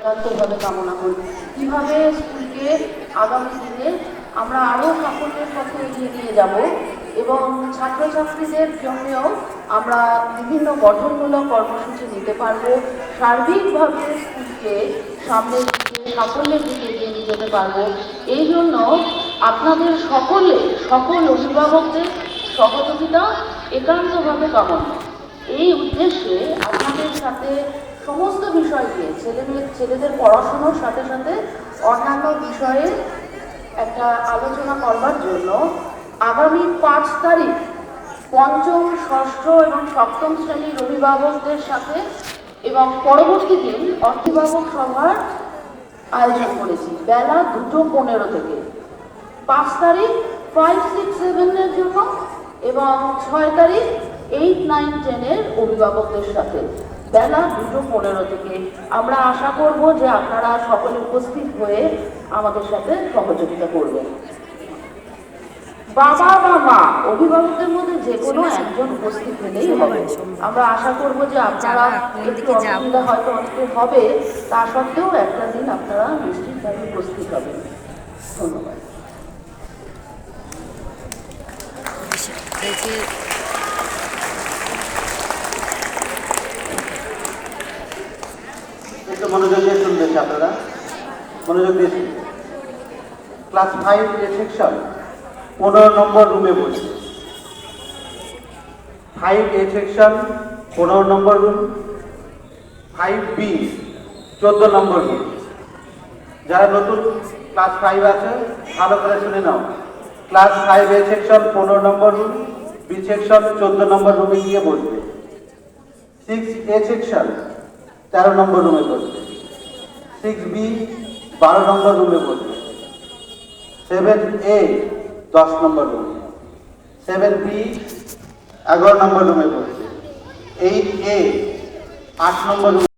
একান্তভাবে কামনা করি। কীভাবে স্কুলকে আগামী দিনে আমরা আরও সাফল্যের পথে এগিয়ে নিয়ে যাব এবং ছাত্রছাত্রীদের জন্যও আমরা বিভিন্ন গঠনমূলক কর্মসূচি নিতে পারবো, সার্বিকভাবে স্কুলকে সামনের দিকে সাফল্যের দিকে এগিয়ে নিয়ে যেতে পারবো। এই জন্য আপনাদের সকল অভিভাবকদের সহযোগিতা একান্তভাবে কামনা। এই উদ্দেশ্যে আপনাদের সাথে সমস্ত বিষয় নিয়ে ছেলেদের পড়াশুনোর সাথে সাথে অন্যান্য বিষয়ে একটা আলোচনা করবার জন্য আগামী 5 তারিখ পঞ্চম, ষষ্ঠ এবং সপ্তম শ্রেণীর অভিভাবকদের সাথে এবং পরবর্তী দিন অভিভাবক সভার আয়োজন করেছি বেলা 2:15 থেকে। 5 তারিখ 5, 6, 7 জন্য এবং 6 তারিখ 8, 9, 10 অভিভাবকদের সাথে বেলা 2:15 থেকে। আমরা আশা করব যে আপনারা সকলে উপস্থিত হয়ে আমাদের সাথে সহযোগিতা করবেন। বাবা বা মা অভিভাবকদের মধ্যে যে কোনো একজন উপস্থিত হলেই হবে। আমরা আশা করব যে আপনারা একটু অসুবিধা হয়তো অনেকের হবে, তা সত্ত্বেও একটা দিন আপনারা নিশ্চিতভাবে উপস্থিত হবেন। ধন্যবাদ। একটু মনোযোগ দিয়ে শুনবেন, আপনারা মনোযোগ দিয়ে শুনবেন। ক্লাস 5 এ সেকশন 15 নম্বর রুমে বসে। 5A সেকশন 15 নম্বর রুম, 5B 14 নম্বর রুম। যারা নতুন ক্লাস 5 আছে ভালো করে শুনে নাও। ক্লাস 5A সেকশন 15 নম্বর রুম, B সেকশন 14 নম্বর রুমে গিয়ে বসবে। 6A সেকশন 13 নম্বর রুমে বসবে। 6B 12 নম্বর রুমে বসবে। 7A 10 নম্বর রুম, 7B 11 নম্বর রুমে বসবে। 8A 8 নম্বর রুমে